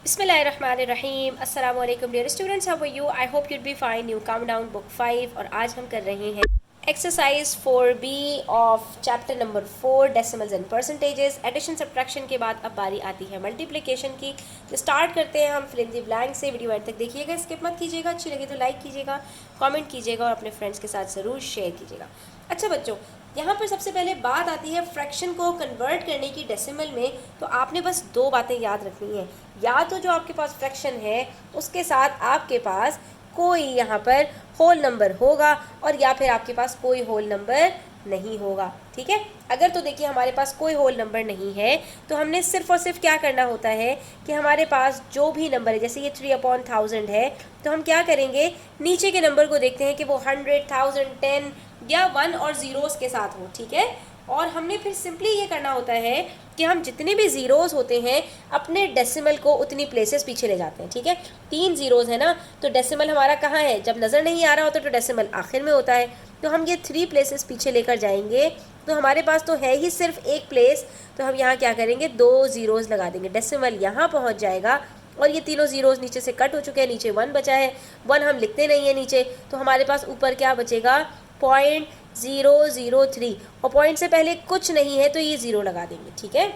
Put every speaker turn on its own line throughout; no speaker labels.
बिस्मिल्लाहिर्रहमानिर्रहीम अस्सलाम वालेकुम dear students, how are you? I hope you'd be fine. You come down book 5 और आज हम कर रहे हैं exercise 4B of chapter number 4 decimals and percentages. Addition subtraction के बाद अब बारी आती है मल्टीप्लिकेशन की। तो स्टार्ट करते हैं हम फिल इन द ब्लैंक से। वीडियो एंड तक देखिएगा, स्किप मत कीजिएगा। अच्छी लगे तो लाइक कीजिएगा, कमेंट कीजिएगा और अपने फ्रेंड्स के साथ ज़रूर शेयर कीजिएगा। अच्छा बच्चों, यहाँ पर सबसे पहले बात आती है फ्रैक्शन को कन्वर्ट करने की डेसिमल में। तो आपने बस दो बातें याद रखनी है। या तो जो आपके पास फ्रैक्शन है उसके साथ आपके पास कोई यहाँ पर होल नंबर होगा और या फिर आपके पास कोई होल नंबर नहीं होगा। ठीक है, अगर तो देखिए हमारे पास कोई होल नंबर नहीं है तो हमने सिर्फ और सिर्फ क्या करना होता है कि हमारे पास जो भी नंबर है, जैसे ये 3/1000 है, तो हम क्या करेंगे, नीचे के नंबर को देखते हैं कि वो 100, 1000, 10 या 1 और ज़ीरोस के साथ हो। ठीक है, और हमने फिर सिंपली ये करना होता है कि हम जितने भी ज़ीरोज़ होते हैं अपने डेसिमल को उतनी प्लेसेस पीछे ले जाते हैं। ठीक है, 3 ज़ीरोज़ है ना, तो डेसिमल हमारा कहाँ है? जब नज़र नहीं आ रहा होता तो डेसिमल आखिर में होता है। तो हम ये 3 प्लेसेस पीछे लेकर जाएंगे तो हमारे पास तो है ही सिर्फ एक प्लेस। तो हम यहाँ क्या करेंगे, 2 ज़ीरोज़ लगा देंगे। डेसिमल यहाँ पहुँच जाएगा और ये तीनों ज़ीरोज़ नीचे से कट हो चुके हैं। नीचे 1 बचा है, 1 हम लिखते नहीं है नीचे, तो हमारे पास ऊपर क्या बचेगा, 0.003 और पॉइंट से पहले कुछ नहीं है तो ये 0 लगा देंगे। ठीक है,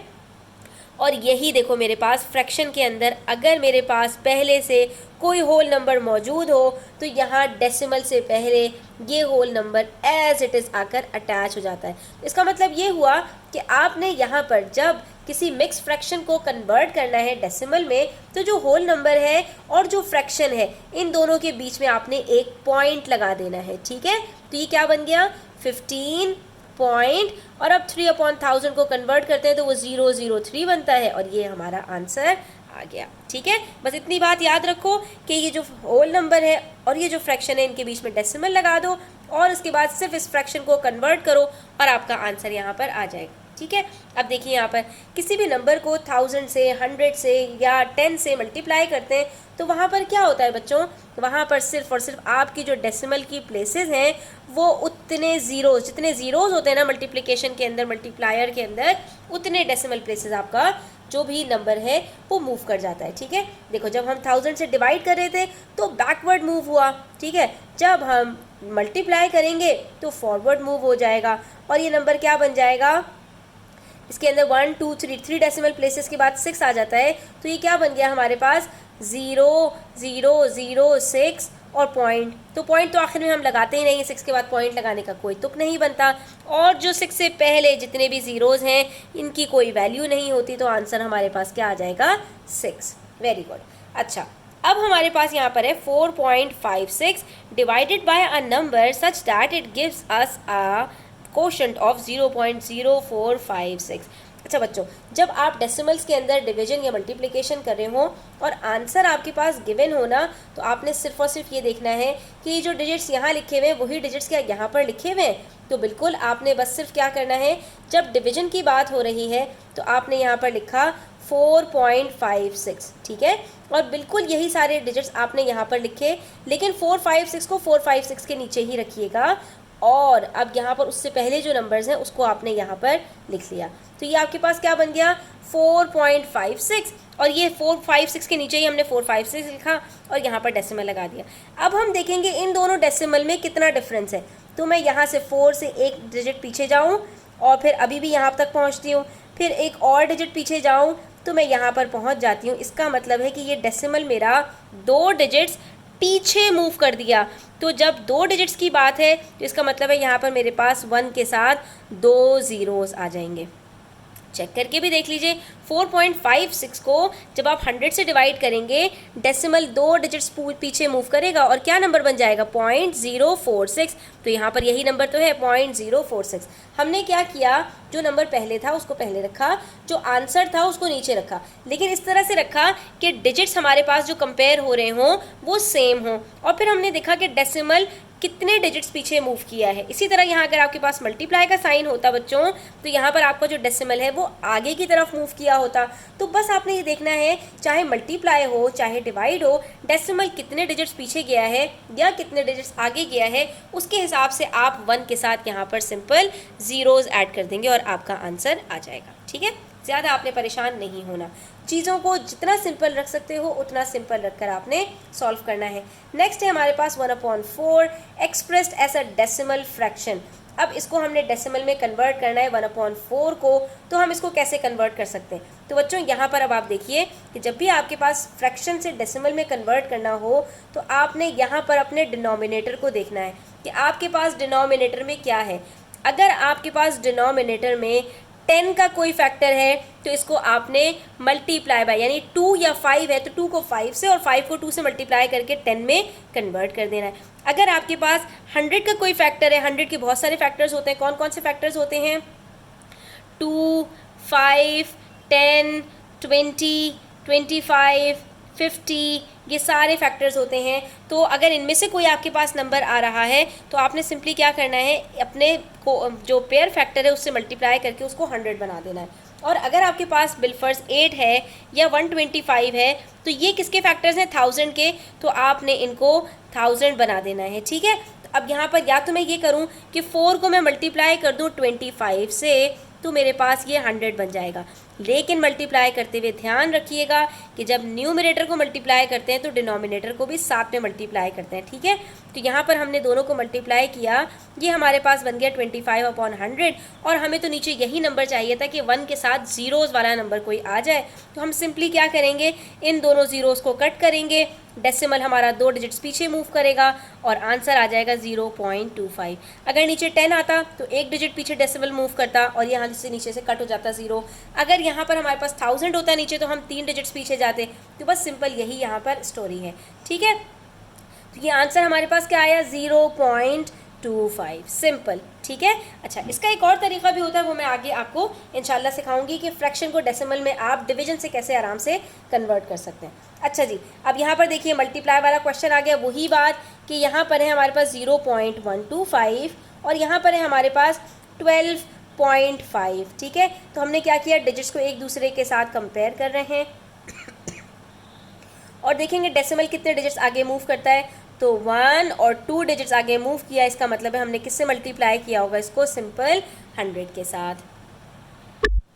और यही देखो मेरे पास फ्रैक्शन के अंदर अगर मेरे पास पहले से कोई होल नंबर मौजूद हो तो यहाँ डेसिमल से पहले ये whole number as it is आकर अटैच हो जाता है। इसका मतलब ये हुआ कि आपने यहाँ पर जब किसी मिक्स फ्रैक्शन को कन्वर्ट करना है डेसिमल में, तो जो होल नंबर है और जो फ्रैक्शन है इन दोनों के बीच में आपने एक पॉइंट लगा देना है। ठीक है, तो ये क्या बन गया, 15 पॉइंट, और अब 3/1000 को कन्वर्ट करते हैं तो वो 003 बनता है और ये हमारा आंसर आ गया। ठीक है, बस इतनी बात याद रखो कि ये जो होल नंबर है और ये जो फ्रैक्शन है इनके बीच में डेसिमल लगा दो और उसके बाद सिर्फ इस फ्रैक्शन को कन्वर्ट करो और आपका आंसर यहाँ पर आ जाएगा। ठीक है, अब देखिए यहाँ पर किसी भी नंबर को 1000 से, 100 से या 10 से मल्टीप्लाई करते हैं तो वहाँ पर क्या होता है बच्चों, वहाँ पर सिर्फ और सिर्फ आपकी जो डेसिमल की प्लेसेस हैं वो उतने ज़ीरोज़, जितने ज़ीरोज़ होते हैं ना मल्टीप्लिकेशन के अंदर, मल्टीप्लायर के अंदर, उतने डेसिमल प्लेसेस आपका जो भी नंबर है वो मूव कर जाता है। ठीक है, देखो जब हम 1000 से डिवाइड कर रहे थे तो बैकवर्ड मूव हुआ। ठीक है, जब हम मल्टीप्लाई करेंगे तो फॉरवर्ड मूव हो जाएगा और ये नंबर क्या बन जाएगा, इसके अंदर 1 2 3 डेसिमल प्लेसेस के बाद 6 आ जाता है। तो ये क्या बन गया हमारे पास, 0.006 और पॉइंट। तो पॉइंट तो आखिर में हम लगाते ही नहीं, 6 के बाद पॉइंट लगाने का कोई तुक नहीं बनता। और जो 6 से पहले जितने भी ज़ीरोज़ हैं इनकी कोई वैल्यू नहीं होती, तो आंसर हमारे पास क्या आ जाएगा, 6। Very good. अच्छा, अब हमारे पास यहाँ पर है 4.56 divided by a number such that it gives us a quotient of 0.0456। अच्छा बच्चों, जब आप डेसिमल्स के अंदर डिवीजन या मल्टीप्लिकेशन कर रहे हो और आंसर आपके पास गिवन हो ना, तो आपने सिर्फ और सिर्फ ये देखना है कि जो डिजिट्स यहाँ लिखे हुए हैं वही डिजिट्स क्या यहाँ पर लिखे हुए हैं। तो बिल्कुल आपने बस सिर्फ क्या करना है, जब डिवीजन की बात हो रही है तो आपने यहाँ पर लिखा 4.56। ठीक है, और बिल्कुल यही सारे डिजिट्स आपने यहाँ पर लिखे, लेकिन 456 को 456 के नीचे ही रखिएगा और अब यहाँ पर उससे पहले जो नंबर्स हैं उसको आपने यहाँ पर लिख लिया। तो ये आपके पास क्या बन गया, 4.56 और ये 456 के नीचे ही हमने 456 लिखा और यहाँ पर डेसिमल लगा दिया। अब हम देखेंगे इन दोनों डेसिमल में कितना डिफरेंस है। तो मैं यहाँ से 4 से एक डिजिट पीछे जाऊँ और फिर अभी भी यहाँ तक पहुँचती हूँ, फिर एक और डिजिट पीछे जाऊँ तो मैं यहाँ पर पहुँच जाती हूँ। इसका मतलब है कि ये डेसिमल मेरा 2 डिजिट्स पीछे मूव कर दिया। तो जब 2 डिजिट्स की बात है तो इसका मतलब है यहाँ पर मेरे पास 1 के साथ 2 ज़ीरोज़ आ जाएंगे। चेक करके भी देख लीजिए, 4.56 को जब आप 100 से डिवाइड करेंगे डेसिमल 2 डिजिट्स पीछे मूव करेगा और क्या नंबर बन जाएगा, 0.046। तो यहाँ पर यही नंबर तो है 0.046। हमने क्या किया, जो नंबर पहले था उसको पहले रखा, जो आंसर था उसको नीचे रखा, लेकिन इस तरह से रखा कि डिजिट्स हमारे पास जो कंपेयर हो रहे हों वो सेम हों। और फिर हमने देखा कि डेसिमल कितने डिजिट्स पीछे मूव किया है। इसी तरह यहाँ अगर आपके पास मल्टीप्लाई का साइन होता बच्चों तो यहाँ पर आपका जो डेसिमल है वो आगे की तरफ मूव किया होता। तो बस आपने ये देखना है, चाहे मल्टीप्लाई हो चाहे डिवाइड हो, डेसिमल कितने डिजिट्स पीछे गया है या कितने डिजिट्स आगे गया है, उसके हिसाब से आप 1 के साथ यहाँ पर सिंपल ज़ीरोज़ ऐड कर देंगे और आपका आंसर आ जाएगा। ठीक है, ज़्यादा आपने परेशान नहीं होना। चीज़ों को जितना सिंपल रख सकते हो उतना सिंपल रखकर आपने सॉल्व करना है। नेक्स्ट है हमारे पास 1/4 expressed as a decimal fraction. अब इसको हमने डेसिमल में कन्वर्ट करना है 1/4 को, तो हम इसको कैसे कन्वर्ट कर सकते हैं? तो बच्चों यहाँ पर अब आप देखिए कि जब भी आपके पास फ्रैक्शन से डेसिमल में कन्वर्ट करना हो तो आपने यहाँ पर अपने डिनोमिनेटर को देखना है कि आपके पास डिनोमिनेटर में क्या है। अगर आपके पास डिनोमिनेटर में 10 का कोई फैक्टर है तो इसको आपने मल्टीप्लाई बाय, यानी 2 या 5 है तो 2 को 5 से और 5 को 2 से मल्टीप्लाई करके 10 में कन्वर्ट कर देना है। अगर आपके पास 100 का कोई फैक्टर है, 100 के बहुत सारे फैक्टर्स होते हैं, कौन कौन से फैक्टर्स होते हैं? 2, 5, 10, 20, 25, 50, ये सारे फैक्टर्स होते हैं। तो अगर इनमें से कोई आपके पास नंबर आ रहा है तो आपने सिंपली क्या करना है, अपने को जो पेयर फैक्टर है उससे मल्टीप्लाई करके उसको 100 बना देना है। और अगर आपके पास बिलफर्स 8 है या 125 है तो ये किसके फैक्टर्स हैं? 1000 के, तो आपने इनको 1000 बना देना है। ठीक है, तो अब यहाँ पर या तो मैं ये करूँ कि 4 को मैं मल्टीप्लाई कर दूँ 25 से तो मेरे पास ये 100 बन जाएगा। लेकिन मल्टीप्लाई करते हुए ध्यान रखिएगा कि जब न्यूमरेटर को मल्टीप्लाई करते हैं तो डिनोमिनेटर को भी साथ में मल्टीप्लाई करते हैं। ठीक है, तो यहाँ पर हमने दोनों को मल्टीप्लाई किया, ये हमारे पास बन गया 25/100 और हमें तो नीचे यही नंबर चाहिए था कि 1 के साथ ज़ीरोज़ वाला नंबर कोई आ जाए। तो हम सिंपली क्या करेंगे, इन दोनों ज़ीरोज़ को कट करेंगे, डेसिमल हमारा 2 डिजिट्स पीछे मूव करेगा और आंसर आ जाएगा 0.25। अगर नीचे 10 आता तो 1 डिजिट पीछे डेसिमल मूव करता और यहाँ से नीचे से कट हो जाता 0। अगर यहाँ पर हमारे पास 1000 होता नीचे तो हम 3 डिजिट्स पीछे जाते। तो बस सिंपल यही यहाँ पर स्टोरी है। ठीक है, तो ये आंसर हमारे पास क्या आया? 0.25, सिंपल। ठीक है, अच्छा इसका एक और तरीका भी होता है, वो मैं आगे आपको इंशाल्लाह सिखाऊंगी कि फ्रैक्शन को डेसिमल में आप डिवीजन से कैसे आराम से कन्वर्ट कर सकते हैं। अच्छा जी, अब यहाँ पर देखिए मल्टीप्लाई वाला क्वेश्चन आ गया। वही बात कि यहाँ पर है हमारे पास 0.125 और यहाँ पर है हमारे पास 12.5। ठीक है, तो हमने क्या किया, डिजिट्स को एक दूसरे के साथ कंपेयर कर रहे हैं और देखेंगे डेसिमल कितने डिजिट्स आगे मूव करता है। तो 1 और 2 डिजिट्स आगे मूव किया, इसका मतलब है हमने किससे मल्टीप्लाई किया होगा इसको? सिंपल 100 के साथ।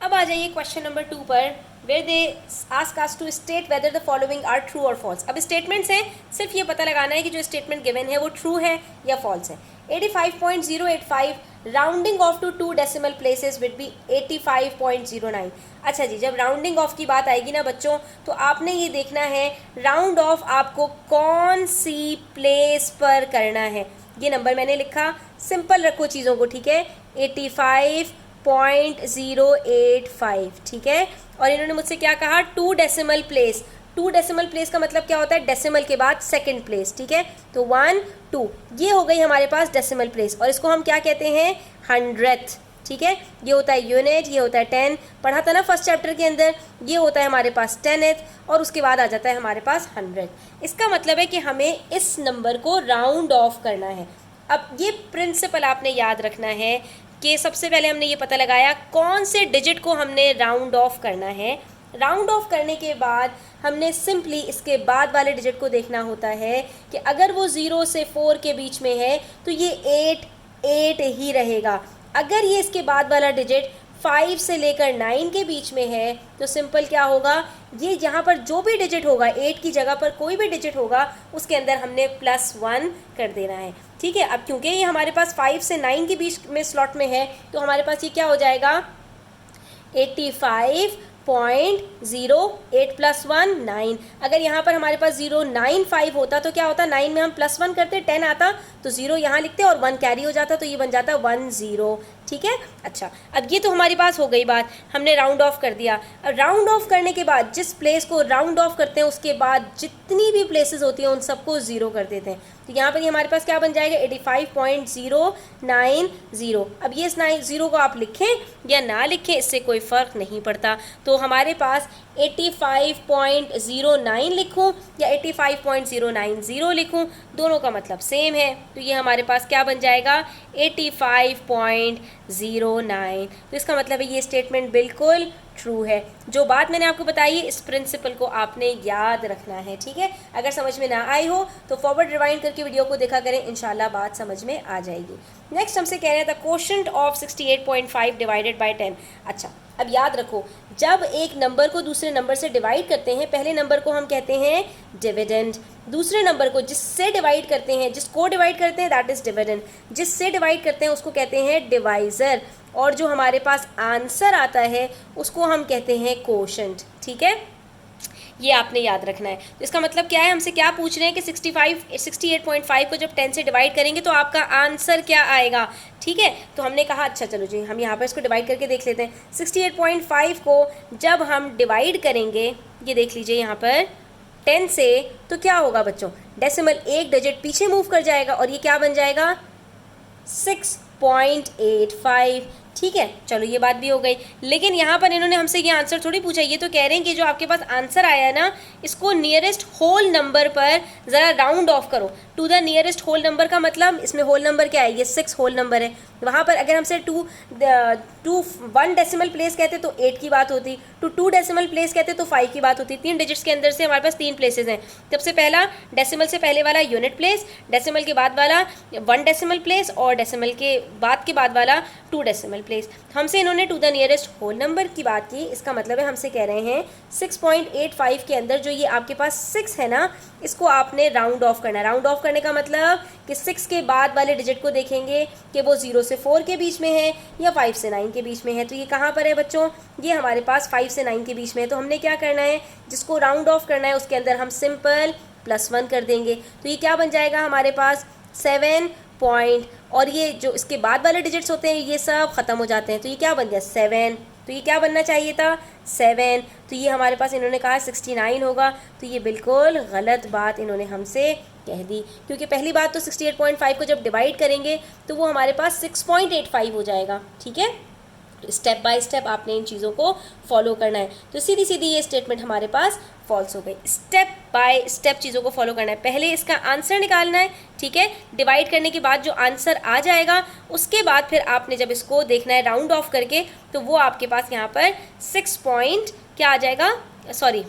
अब आ जाइए क्वेश्चन नंबर 2 पर, where they ask us to state whether the following are true और फॉल्स। अब स्टेटमेंट्स हैं, सिर्फ ये पता लगाना है कि जो स्टेटमेंट गिवन है वो ट्रू है या फॉल्स है। 85.085 rounding off to 2 decimal places would be 85.09। अच्छा जी, जब राउंडिंग ऑफ की बात आएगी ना बच्चों तो आपने ये देखना है राउंड ऑफ आपको कौन सी प्लेस पर करना है। ये नंबर मैंने लिखा, सिंपल रखो चीज़ों को। ठीक है, 85.085। ठीक है, और इन्होंने मुझसे क्या कहा? 2 डेसिमल प्लेस। 2 डेसिमल प्लेस का मतलब क्या होता है? डेसिमल के बाद सेकंड प्लेस। ठीक है, तो 1, 2 ये हो गई हमारे पास डेसिमल प्लेस और इसको हम क्या कहते हैं? 100th। ठीक है, ये होता है यूनिट, ये होता है 10, पढ़ा था ना फर्स्ट चैप्टर के अंदर। ये होता है हमारे पास 10th और उसके बाद आ जाता है हमारे पास 100। इसका मतलब है कि हमें इस नंबर को राउंड ऑफ करना है। अब ये प्रिंसिपल आपने याद रखना है कि सबसे पहले हमने ये पता लगाया कौन से डिजिट को हमने राउंड ऑफ करना है। राउंड ऑफ करने के बाद हमने सिंपली इसके बाद वाले डिजिट को देखना होता है कि अगर वो 0 से 4 के बीच में है तो ये 8 ही रहेगा। अगर ये इसके बाद वाला डिजिट 5 से लेकर 9 के बीच में है तो सिंपल क्या होगा, ये यहाँ पर जो भी डिजिट होगा 8 की जगह पर कोई भी डिजिट होगा उसके अंदर हमने +1 कर देना है। ठीक है, अब क्योंकि ये हमारे पास 5 से 9 के बीच में स्लॉट में है तो हमारे पास ये क्या हो जाएगा? 85.08 + 1 9। अगर यहाँ पर हमारे पास 095 होता तो क्या होता? 9 में हम +1 करते, 10 आता तो 0 यहाँ लिखते और 1 कैरी हो जाता तो ये बन जाता 10। ठीक है, अच्छा अब ये तो हमारी पास हो गई बात, हमने राउंड ऑफ कर दिया। अब राउंड ऑफ करने के बाद जिस प्लेस को राउंड ऑफ करते हैं उसके बाद जितनी भी प्लेसेस होती हैं उन सबको 0 कर देते हैं। तो यहाँ पर ये हमारे पास क्या बन जाएगा? 85.090। अब ये इस 0 को आप लिखें या ना लिखें इससे कोई फ़र्क नहीं पड़ता। तो हमारे पास 85.09 लिखूँ या 85.090 लिखूँ, दोनों का मतलब सेम है। तो ये हमारे पास क्या बन जाएगा? 85.09। तो इसका मतलब है ये स्टेटमेंट बिल्कुल ट्रू है। जो बात मैंने आपको बताई है इस प्रिंसिपल को आपने याद रखना है, ठीक है। अगर समझ में ना आई हो तो फॉरवर्ड रिवाइंड करके वीडियो को देखा करें, इंशाल्लाह बात समझ में आ जाएगी। नेक्स्ट हमसे कह रहे हैं the quotient of 68.5 divided by 10। अच्छा, अब याद रखो, जब एक नंबर को दूसरे नंबर से डिवाइड करते हैं, पहले नंबर को हम कहते हैं डिविडेंड, दूसरे नंबर को जिससे डिवाइड करते हैं, जिसको डिवाइड करते हैं दैट इज डिविडेंड, जिससे डिवाइड करते हैं उसको कहते हैं डिवाइजर, और जो हमारे पास आंसर आता है उसको हम कहते हैं क्वोशंट, ठीक है। ये आपने याद रखना है। तो इसका मतलब क्या है, हमसे क्या पूछ रहे हैं कि 68.5 को जब 10 से डिवाइड करेंगे तो आपका आंसर क्या आएगा, ठीक है। तो हमने कहा अच्छा चलो जी हम यहाँ पर इसको डिवाइड करके देख लेते हैं। 68.5 को जब हम डिवाइड करेंगे, ये देख लीजिए यहाँ पर 10 से, तो क्या होगा बच्चों, डेसिमल एक डिजिट पीछे मूव कर जाएगा और ये क्या बन जाएगा 6.85, ठीक है। चलो ये बात भी हो गई, लेकिन यहाँ पर इन्होंने हमसे ये आंसर थोड़ी पूछा, ये तो कह रहे हैं कि जो आपके पास आंसर आया है ना, इसको नियरेस्ट होल नंबर पर ज़रा राउंड ऑफ करो। To the nearest whole number का मतलब इसमें होल नंबर क्या है, ये 6 होल नंबर है। वहाँ पर अगर हमसे 1 डेसिमल प्लेस कहते तो 8 की बात होती, 2 डेसिमल प्लेस कहते तो 5 की बात होती। 3 डिजिट्स के अंदर से हमारे पास 3 प्लेसेस हैं। सबसे पहला डेसिमल से पहले वाला यूनिट प्लेस, डेसिमल के बाद वाला 1 डेसिमल प्लेस और डेसिमल के बाद वाला 2 डेसिमल प्लेस। हमसे इन्होंने to the nearest whole number की बात की, इसका मतलब है हमसे कह रहे हैं 6.85 के अंदर जो ये आपके पास 6 है ना, इसको आपने राउंड ऑफ करना है। राउंड ऑफ करने का मतलब कि 6 के बाद वाले डिजिट को देखेंगे कि वो 0 से 4 के बीच में है या 5 से 9 के बीच में है। तो ये कहाँ पर है बच्चों, ये हमारे पास 5 से 9 के बीच में है। तो हमने क्या करना है, जिसको राउंड ऑफ करना है उसके अंदर हम सिंपल +1 कर देंगे। तो ये क्या बन जाएगा हमारे पास 7 पॉइंट, और ये जो इसके बाद वाले डिजिट्स होते हैं ये सब ख़त्म हो जाते हैं। तो ये क्या बन गया 7, तो ये क्या बनना चाहिए था 7। तो ये हमारे पास इन्होंने कहा 69 होगा, तो ये बिल्कुल गलत बात इन्होंने हमसे कह दी, क्योंकि पहली बात तो 68.5 को जब डिवाइड करेंगे तो वो हमारे पास 6.85 हो जाएगा, ठीक है। स्टेप बाय स्टेप आपने इन चीज़ों को फॉलो करना है। तो सीधी सीधी ये स्टेटमेंट हमारे पास फॉल्स हो गई। स्टेप बाय स्टेप चीज़ों को फॉलो करना है। पहले इसका आंसर निकालना है, ठीक है। डिवाइड करने के बाद जो आंसर आ जाएगा उसके बाद फिर आपने जब इसको देखना है राउंड ऑफ करके, तो वो आपके पास यहाँ पर 6 पॉइंट क्या आ जाएगा, सॉरी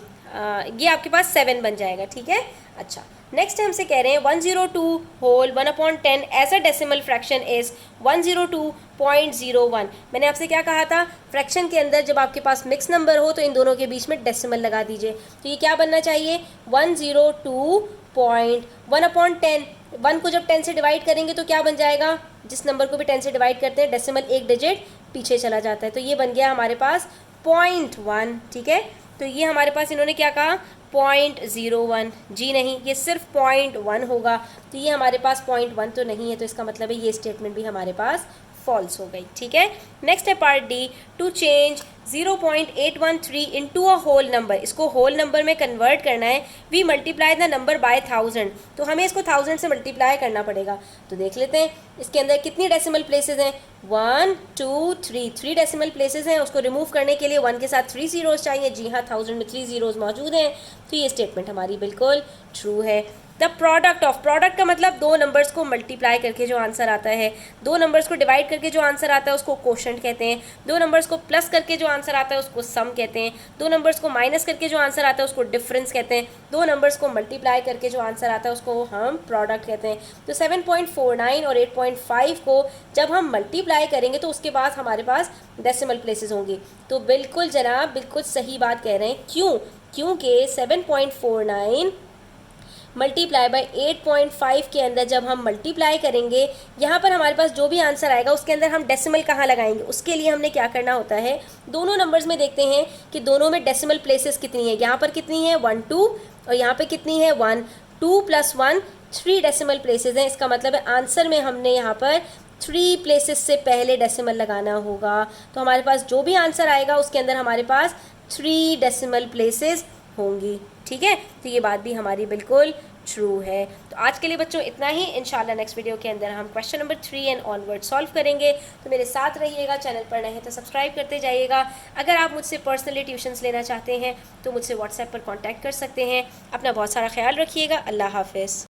ये आपके पास 7 बन जाएगा, ठीक है। अच्छा, नेक्स्ट हमसे कह रहे हैं 102 whole 1/10 as a decimal fraction is 102.01। मैंने आपसे क्या कहा था, फ्रैक्शन के अंदर जब आपके पास मिक्स नंबर हो तो इन दोनों के बीच में डेसिमल लगा दीजिए। तो ये क्या बनना चाहिए 102.1/10। 1 को जब 10 से डिवाइड करेंगे तो क्या बन जाएगा, जिस नंबर को भी 10 से डिवाइड करते हैं डेसिमल एक डिजिट पीछे चला जाता है। तो ये बन गया हमारे पास 0.1, ठीक है। तो ये हमारे पास इन्होंने क्या कहा 0.01, जी नहीं, ये सिर्फ 0.1 होगा। तो ये हमारे पास 0.1 तो नहीं है, तो इसका मतलब है ये स्टेटमेंट भी हमारे पास फॉल्स हो गई, ठीक है। नेक्स्ट है part D, to change 0.813 into a whole number. इसको होल नंबर में कन्वर्ट करना है। We multiply the number by 1000, तो हमें इसको 1000 से मल्टीप्लाई करना पड़ेगा। तो देख लेते हैं इसके अंदर कितनी डेसिमल प्लेसेस हैं, 1 2 3 डेसिमल प्लेसेस हैं। उसको रिमूव करने के लिए 1 के साथ 3 ज़ीरोज़ चाहिए। जी हाँ, 1000 में 3 ज़ीरोज़ मौजूद हैं। तो ये स्टेटमेंट हमारी बिल्कुल ट्रू है। द प्रोडक्ट ऑफ, प्रोडक्ट का मतलब दो नंबर्स को मल्टीप्लाई करके जो आंसर आता है, दो नंबर्स को डिवाइड करके जो आंसर आता है उसको कोशेंट कहते हैं, दो नंबर्स को प्लस करके जो आंसर आता है उसको सम कहते हैं, दो नंबर्स को माइनस करके जो आंसर आता है उसको डिफरेंस कहते हैं, दो नंबर्स को मल्टीप्लाई करके जो आंसर आता है उसको हम प्रोडक्ट कहते हैं। तो 7.49 और 8.5 को जब हम मल्टीप्लाई करेंगे तो उसके बाद हमारे पास डेसिमल प्लेसेस होंगी। तो बिल्कुल जनाब, बिल्कुल सही बात कह रहे हैं। क्यों? क्योंकि 7.49 मल्टीप्लाई बाय 8.5 के अंदर जब हम मल्टीप्लाई करेंगे, यहाँ पर हमारे पास जो भी आंसर आएगा उसके अंदर हम डेसिमल कहाँ लगाएंगे, उसके लिए हमने क्या करना होता है, दोनों नंबर्स में देखते हैं कि दोनों में डेसिमल प्लेसेस कितनी है। यहाँ पर कितनी है 1 2 और यहाँ पर कितनी है 1, 2 + 1 3 डेसिमल प्लेसेस हैं। इसका मतलब है आंसर में हमने यहाँ पर 3 प्लेसेस से पहले डेसिमल लगाना होगा। तो हमारे पास जो भी आंसर आएगा उसके अंदर हमारे पास 3 डेसिमल प्लेसेस होंगी, ठीक है। तो ये बात भी हमारी बिल्कुल ट्रू है। तो आज के लिए बच्चों इतना ही। इंशाल्लाह नेक्स्ट वीडियो के अंदर हम question number 3 and onward solve करेंगे। तो मेरे साथ रहिएगा, चैनल पर नए हैं तो सब्सक्राइब करते जाइएगा। अगर आप मुझसे पर्सनली ट्यूशन्स लेना चाहते हैं तो मुझसे व्हाट्सएप पर कॉन्टैक्ट कर सकते हैं। अपना बहुत सारा ख्याल रखिएगा। अल्लाह हाफ़िज़।